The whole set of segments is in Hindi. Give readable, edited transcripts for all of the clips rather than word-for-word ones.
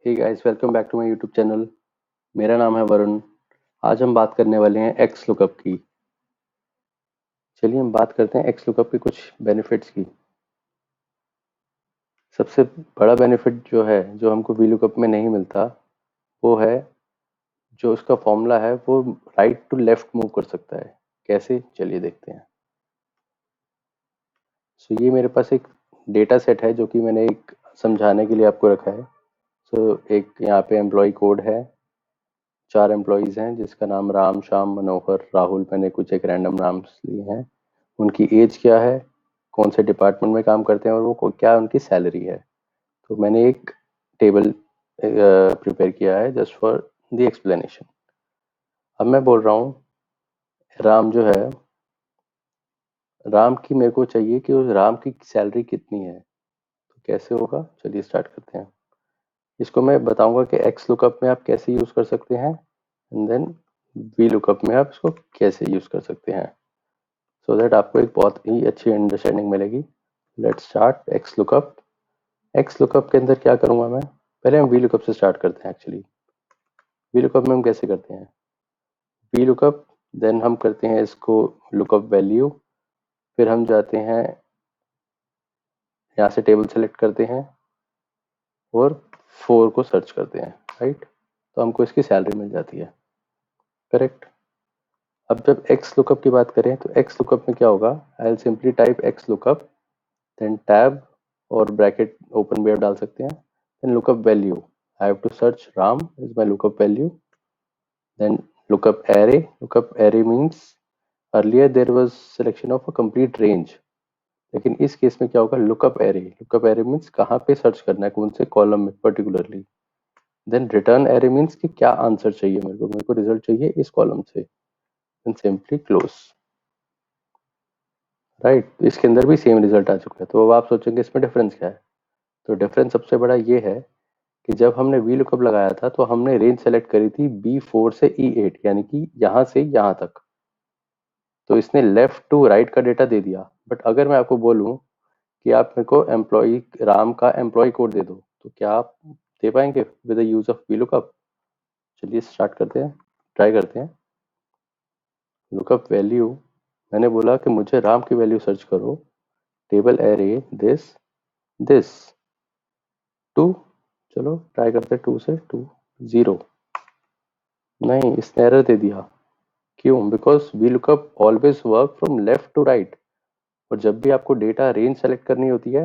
Hey guys, welcome back to my YouTube channel. मेरा नाम है वरुण। आज हम बात करने वाले हैं एक्स लुकअप की। चलिए हम बात करते हैं एक्स लुकअप के कुछ बेनिफिट्स की। सबसे बड़ा बेनिफिट जो है, जो हमको वी लुकअप में नहीं मिलता, वो है जो उसका फॉर्मूला है वो राइट टू लेफ्ट मूव कर सकता है। कैसे, चलिए देखते हैं। ये मेरे पास एक डेटा सेट है जो कि मैंने एक समझाने के लिए आपको रखा है। एक यहाँ पे एम्प्लॉय कोड है। 4 एम्प्लॉइज़ हैं जिसका नाम राम, श्याम, मनोहर, राहुल, मैंने कुछ एक रैंडम नाम लिए हैं। उनकी एज क्या है, कौन से डिपार्टमेंट में काम करते हैं और वो क्या उनकी सैलरी है। तो मैंने एक टेबल प्रिपेयर किया है जस्ट फॉर द एक्सप्लेनेशन। अब मैं बोल रहा हूँ राम जो है, राम की मेरे को चाहिए कि उस राम की सैलरी कितनी है। तो कैसे होगा, चलिए स्टार्ट करते हैं। इसको मैं बताऊंगा कि एक्स लुकअप में आप कैसे यूज़ कर सकते हैं एंड देन वी लुकअप में आप इसको कैसे यूज़ कर सकते हैं, सो दैट आपको एक बहुत ही अच्छी अंडरस्टैंडिंग मिलेगी। Let's start x lookup. X lookup के अंदर क्या करूंगा मैं, पहले हम वी लुकअप से स्टार्ट करते हैं। एक्चुअली वी लुकअप में हम कैसे करते हैं, वी लुकअप देन हम करते हैं इसको लुकअप वैल्यू, फिर हम जाते हैं यहाँ से टेबल सेलेक्ट करते हैं और 4 को सर्च करते हैं, राइट। तो हमको इसकी सैलरी मिल जाती है, करेक्ट। अब जब एक्स लुकअप की बात करें तो एक्स लुकअप में क्या होगा, I will simply type X lookup then tab और ब्रैकेट ओपन भी आप डाल सकते हैं, then lookup value. I have to search Ram is my lookup value, then lookup array. Lookup array means earlier there was selection of a complete range, लेकिन इस केस में क्या होगा, lookup array. Lookup array means कहाँ पे सर्च करना है, कौन से कॉलम में particularly. Then return array means कि क्या आंसर चाहिए मेरे को रिजल्ट चाहिए इस कॉलम से, देन सिंपली क्लोज, राइट। इसके अंदर भी सेम रिजल्ट आ चुका है। तो अब आप सोचेंगे इसमें डिफरेंस क्या है। तो डिफरेंस सबसे बड़ा ये है कि जब हमने वी लुकअप लगाया था तो हमने रेंज सेलेक्ट करी थी B4 से E8, यानी कि यहाँ से यहाँ तक। तो इसने लेफ्ट टू राइट का डेटा दे दिया। बट अगर मैं आपको बोलूं कि आप मेरे को एम्प्लॉय राम का एम्प्लॉय कोड दे दो, तो क्या आप दे पाएंगे with the use of V lookup. चलिए स्टार्ट करते हैं, ट्राई करते हैं। लुकअप वैल्यू, मैंने बोला कि मुझे राम की वैल्यू सर्च करो, टेबल एरे दिस दिस 2। चलो ट्राई करते हैं, 2 से 2 0। नहीं, इसने एरर दे दिया। क्यों, because V lookup always work from left to right. और जब भी आपको डेटा रेंज सेलेक्ट करनी होती है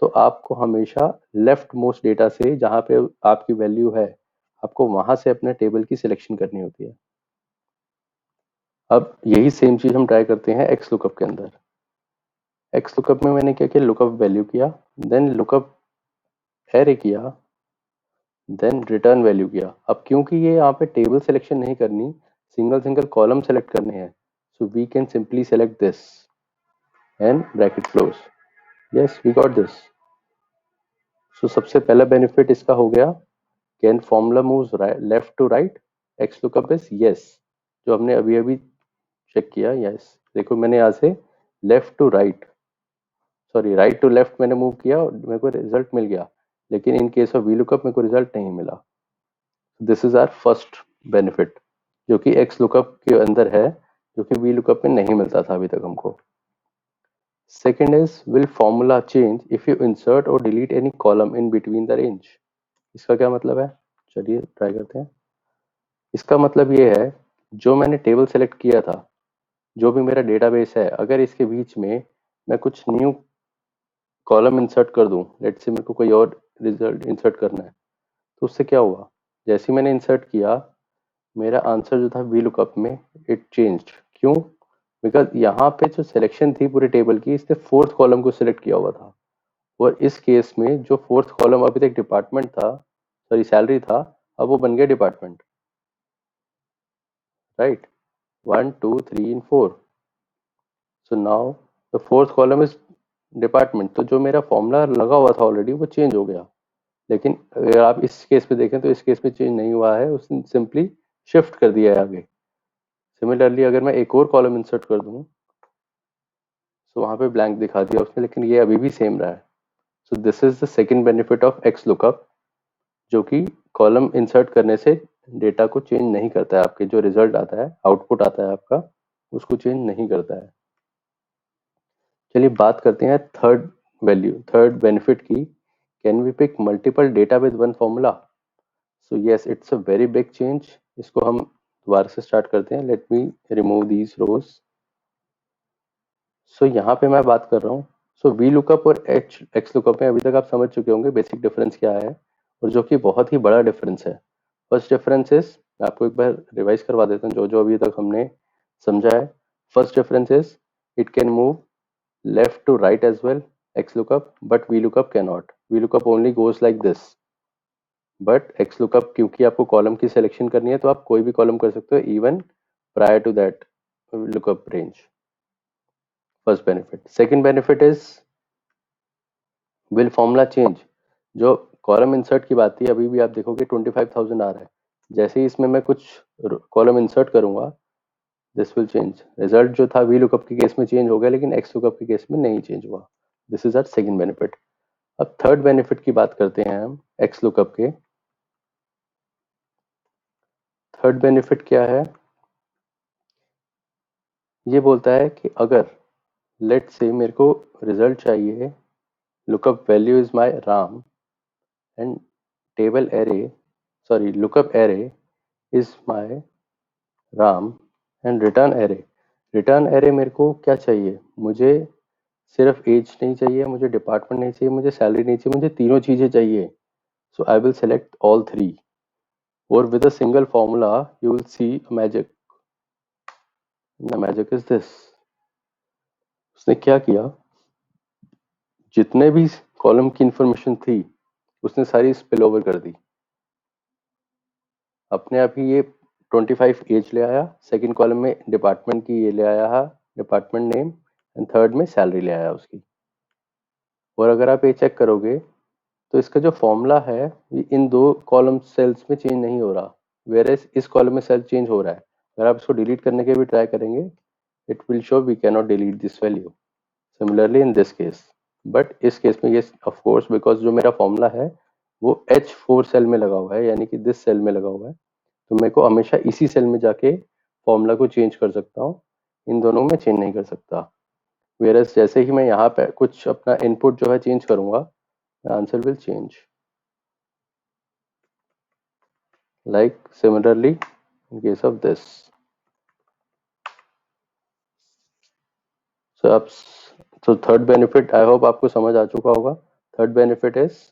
तो आपको हमेशा लेफ्ट मोस्ट डेटा से, जहाँ पे आपकी वैल्यू है, आपको वहां से अपने टेबल की सिलेक्शन करनी होती है। अब यही सेम चीज हम ट्राई करते हैं एक्स लुकअप के अंदर। एक्स लुकअप में मैंने क्या किया, लुकअप वैल्यू किया, देन लुकअप एरे किया, देन रिटर्न वैल्यू किया। अब क्योंकि ये यहाँ पे टेबल सिलेक्शन नहीं करनी, सिंगल सिंगल कॉलम सेलेक्ट करने हैं, so we can simply select this and bracket close. Yes, we got this. So सबसे पहला बेनिफिट इसका हो गया, can formula moves left to right, X lookup is yes, जो हमने अभी अभी चेक किया। यस, देखो मैंने यहाँ से left to right, sorry right to left मैंने मूव किया और मेरे को रिजल्ट मिल गया, लेकिन in case of V lookup मेरे को रिजल्ट नहीं मिला। This is our first benefit जो कि एक्स लुकअप के अंदर है, जो कि वी लुकअप में नहीं मिलता था अभी तक हमको। Second is, will formula change if you insert और delete any column in between the range. इसका क्या मतलब है, चलिए ट्राई करते हैं। इसका मतलब ये है, जो मैंने टेबल सेलेक्ट किया था, जो भी मेरा डेटाबेस है, अगर इसके बीच में मैं कुछ न्यू कॉलम इंसर्ट कर दूं, लेट्स से मेरे को कोई और रिजल्ट इंसर्ट करना है, तो उससे क्या हुआ, जैसे ही मैंने इंसर्ट किया, मेरा आंसर जो था वी लुकअप में, इट चेंज्ड। क्यों, बिकॉज यहाँ पे जो सिलेक्शन थी पूरे टेबल की, इसने फोर्थ कॉलम को सिलेक्ट किया हुआ था, और इस केस में जो फोर्थ कॉलम अभी तक डिपार्टमेंट था, सॉरी सैलरी था, अब वो बन गया department, right. 1 2 3 and 4, so now the fourth column is department. तो जो मेरा फॉर्मूला लगा हुआ था ऑलरेडी, वो चेंज हो गया। लेकिन अगर आप इस केस पे देखें तो इस केस में चेंज नहीं हुआ है, उसने सिंपली शिफ्ट कर दिया है आगे। सिमिलरली अगर मैं एक और कॉलम इंसर्ट कर दूं, तो वहां पे ब्लैंक दिखा दिया उसने, लेकिन ये अभी भी सेम रहा है। सो this is the second benefit of X lookup, जो कि कॉलम इंसर्ट करने से डेटा को चेंज नहीं करता है, आपके जो रिजल्ट आता है, आउटपुट आता है आपका, उसको चेंज नहीं करता है। चलिए बात करते हैं थर्ड बेनिफिट की। Can we pick multiple data with one formula? So yes, it's a very big change. इसको हम दोबारा से स्टार्ट करते हैं। Let me remove these rows. So यहाँ पे मैं बात कर रहा हूँ, सो वी लुकअप और एक्स लुकअप में अभी तक आप समझ चुके होंगे बेसिक डिफरेंस क्या है, और जो कि बहुत ही बड़ा डिफरेंस है। फर्स्ट डिफरेंस इज, मैं आपको एक बार रिवाइज करवा देता हूँ जो जो अभी तक हमने समझा है। First difference is, it can move left to right as well, XLOOKUP, but VLOOKUP cannot. VLOOKUP only goes like this. But XLOOKUP क्योंकि आपको कॉलम की सिलेक्शन करनी है तो आप कोई भी कॉलम कर सकते हो even prior to that lookup range. First benefit. Second benefit is will formula change. जो कॉलम इंसर्ट की बात थी, अभी भी आप देखोगे 25,000 आ रहा है। जैसे ही इसमें मैं कुछ कॉलम इंसर्ट करूंगा, दिस विल चेंज। रिजल्ट जो था VLOOKUP के केस में चेंज हो गया, लेकिन XLOOKUP के केस में नहीं चेंज हुआ। This is our second benefit. अब थर्ड बेनिफिट की बात करते हैं हम एक्स लुकअप के। थर्ड बेनिफिट क्या है? ये बोलता है कि अगर लेट से मेरे को रिजल्ट चाहिए, lookup value is my Ram and table array, sorry lookup array is my Ram and return array मेरे को क्या चाहिए? मुझे सिर्फ एज नहीं चाहिए, मुझे डिपार्टमेंट नहीं चाहिए, मुझे सैलरी नहीं चाहिए, मुझे तीनों चीजें चाहिए। So I will select all three, और with a single formula you will see a magic. The magic is this. उसने क्या किया, जितने भी कॉलम की इंफॉर्मेशन थी उसने सारी स्पिल ओवर कर दी। अपने आप ही ये 25 एज ले आया, सेकंड कॉलम में डिपार्टमेंट की ये ले आया है, डिपार्टमेंट नेम, एंड थर्ड में सैलरी ले आया उसकी। और अगर आप ये चेक करोगे तो इसका जो फॉर्मूला है ये इन दो कॉलम सेल्स में चेंज नहीं हो रहा, वेयर इस कॉलम में सेल चेंज हो रहा है। अगर आप इसको डिलीट करने के भी ट्राई करेंगे, it will show we cannot delete this value. Similarly in this case, but इस केस में yes of course, because जो मेरा फॉर्मूला है वो H4 सेल में लगा हुआ है, यानी कि दिस सेल में लगा हुआ है, तो मेरे को हमेशा इसी सेल में जाके फॉर्मूला को चेंज कर सकता हूँ, इन दोनों में चेंज नहीं कर सकता। वेरस जैसे ही मैं यहाँ पे कुछ अपना इनपुट जो है चेंज करूंगा, answer will change. Like similarly in case of this. So अब तो थर्ड बेनिफिट आई होप आपको समझ आ चुका होगा। Third benefit is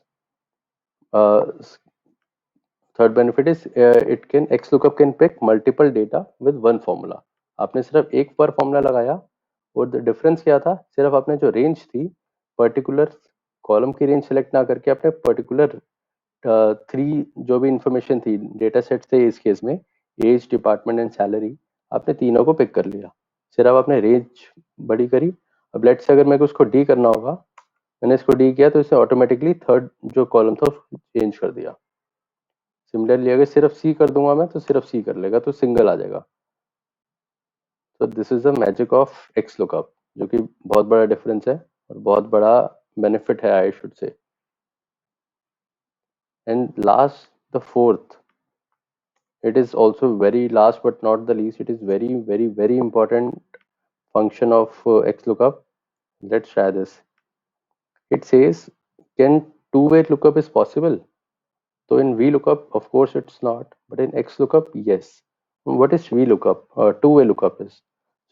it can XLOOKUP can pick multiple data with one formula. आपने सिर्फ एक पर फॉर्मूला लगाया, और द डिफरेंस क्या था, सिर्फ आपने जो रेंज थी, पर्टिकुलर कॉलम की रेंज सेलेक्ट ना करके आपने पर्टिकुलर थ्री जो भी इंफॉर्मेशन थी, डेटा सेट थे इस केस में, एज, डिपार्टमेंट एंड सैलरी, आपने तीनों को पिक कर लिया। सिर्फ आपने रेंज बड़ी करी। अब लेट से अगर मेरे को उसको डी करना होगा, मैंने इसको डी किया तो इसने ऑटोमेटिकली थर्ड जो कॉलम था उसको चेंज कर दिया। सिमिलरली अगर सिर्फ सी कर दूंगा मैं, तो सिर्फ सी कर लेगा, तो सिंगल आ जाएगा। तो this is the magic of X lookup, जो कि बहुत बड़ा डिफरेंस है और बहुत बड़ा बेनिफिट है, I should say. And last, the fourth, it is also very last but not the least, it is very very very important function of XLOOKUP. Let's try this. It says, can two-way lookup is possible? So in VLOOKUP, of course it's not, but in XLOOKUP, yes. What is VLOOKUP? Two-way lookup is.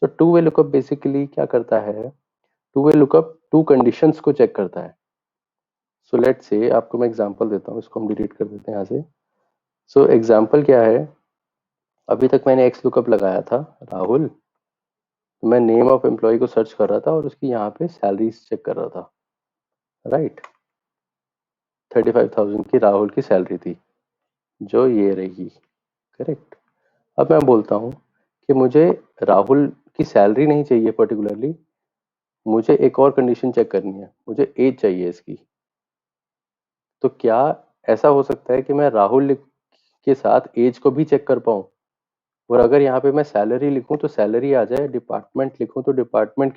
So two-way lookup basically क्या करता है? Two-way lookup two conditions को check करता है. So let's say, आपको मैं example देता हूँ, इसको हम delete कर देते हैं यहाँ से. So example क्या है? अभी तक मैंने XLOOKUP लगाया था राहुल, तो मैं नेम ऑफ एम्प्लॉय को सर्च कर रहा था और उसकी यहाँ पे सैलरीज चेक कर रहा था, राइट। 35,000 की राहुल की सैलरी थी, जो ये रही, करेक्ट। अब मैं बोलता हूँ कि मुझे राहुल की सैलरी नहीं चाहिए पर्टिकुलरली, मुझे एक और कंडीशन चेक करनी है, मुझे एज चाहिए इसकी। तो क्या ऐसा हो सकता है कि मैं राहुल के साथ एज को भी चेक कर पाऊँ? और अगर यहाँ पे मैं सैलरी लिखूं तो सैलरी आ जाए, डिपार्टमेंट लिखूं तो डिपार्टमेंट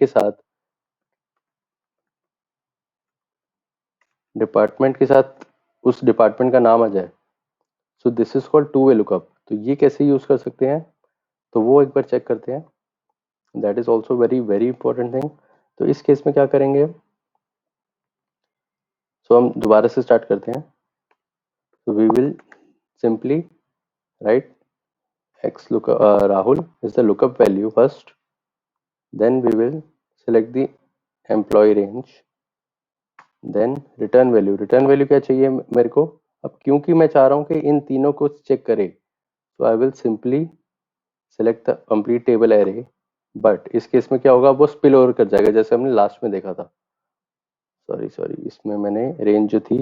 के साथ उस डिपार्टमेंट का नाम आ जाए, सो this is called to way lookup. तो ये कैसे यूज कर सकते हैं, तो वो एक बार चेक करते हैं। That is also very very important thing. तो इस केस में क्या करेंगे, सो हम दोबारा से स्टार्ट करते हैं। So we will simply write x lookup Rahul is the lookup value first. Then we will select the employee range. Then return value. Return value क्या चाहिए मेरे को, अब क्योंकि मैं चाह रहा हूँ कि इन तीनों को चेक करे, तो आई will simply select the complete table array. But इस केस में क्या होगा, वो स्पिल ओवर कर जाएगा जैसे हमने लास्ट में देखा था। सॉरी इसमें मैंने रेंज जो थी,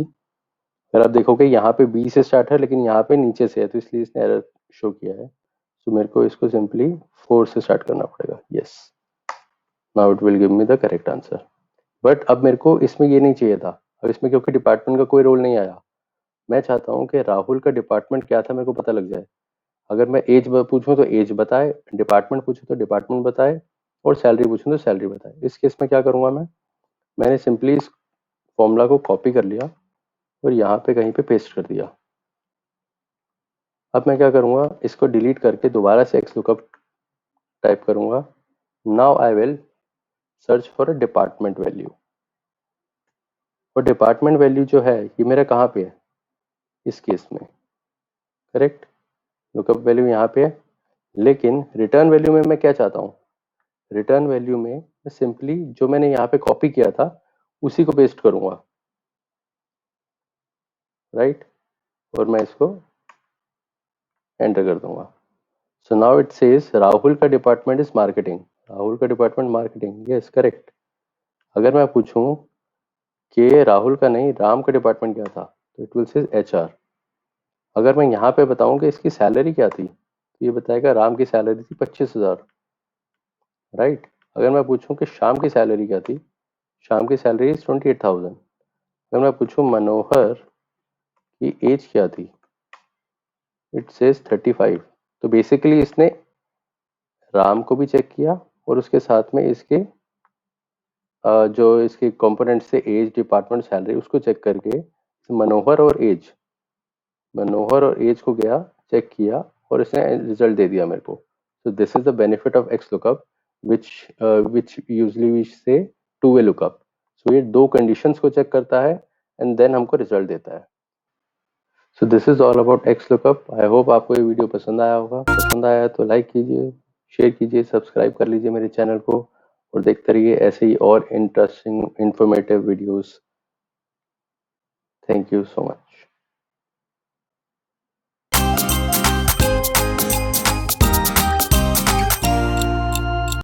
अगर आप देखोगे यहाँ पे बी से स्टार्ट है लेकिन यहाँ पे नीचे से है, तो इसलिए इसने एरर शो किया है। तो मेरे को इसको सिंपली 4 से स्टार्ट करना पड़ेगा। Yes, now it will give me the correct answer. But अब मेरे को इसमें ये नहीं चाहिए था। अब इसमें क्योंकि डिपार्टमेंट का कोई रोल नहीं आया, मैं चाहता हूँ कि राहुल का डिपार्टमेंट क्या था मेरे को पता लग जाए। अगर मैं एज पूछूं तो एज बताए, डिपार्टमेंट पूछूं तो डिपार्टमेंट बताए, और सैलरी पूछूं तो सैलरी बताए। इस केस में क्या करूंगा मैंने सिंपली इस फॉर्मूला को कॉपी कर लिया और यहाँ पे कहीं पे पेस्ट कर दिया। अब मैं क्या करूंगा, इसको डिलीट करके दोबारा से एक्स लुकअप टाइप करूंगा। Now I will search for a department value. और डिपार्टमेंट वैल्यू जो है ये मेरा कहाँ पे है, इस केस में, करेक्ट। लुकअप वैल्यू यहाँ पे है, लेकिन रिटर्न वैल्यू में मैं क्या चाहता हूँ, रिटर्न वैल्यू में मैं सिंपली जो मैंने यहाँ पे कॉपी किया था उसी को पेस्ट करूंगा, राइट। और मैं इसको एंटर कर दूंगा। So now it says Rahul का डिपार्टमेंट इज मार्केटिंग। राहुल का डिपार्टमेंट मार्केटिंग, यस करेक्ट। अगर मैं पूछूं कि राहुल का नहीं राम का डिपार्टमेंट क्या था, तो इट विल से HR। अगर मैं यहाँ पे बताऊं कि इसकी सैलरी क्या थी, तो ये बताएगा राम की सैलरी थी 25,000, राइट। अगर मैं पूछूं कि श्याम की सैलरी क्या थी, श्याम की सैलरी इज 28,000। अगर मैं पूछूं मनोहर की एज क्या थी, इट सेज 35। तो बेसिकली इसने राम को भी चेक किया और उसके साथ में इसके जो इसके कंपोनेंट्स से एज, डिपार्टमेंट, सैलरी, उसको चेक करके मनोहर और एज को गया, चेक किया और इसने रिजल्ट दे दिया मेरे को। So this is the benefit of X lookup which usually we say two way lookup. So ये दो कंडीशंस को चेक करता है एंड देन हमको रिजल्ट देता है। सो this is all about x lookup. I hope आपको ये वीडियो पसंद आया होगा। पसंद आया तो लाइक कीजिए, शेयर कीजिए, सब्सक्राइब कर लीजिए मेरे चैनल को, और देखते रहिए ऐसे ही और interesting informative videos. Thank you so much.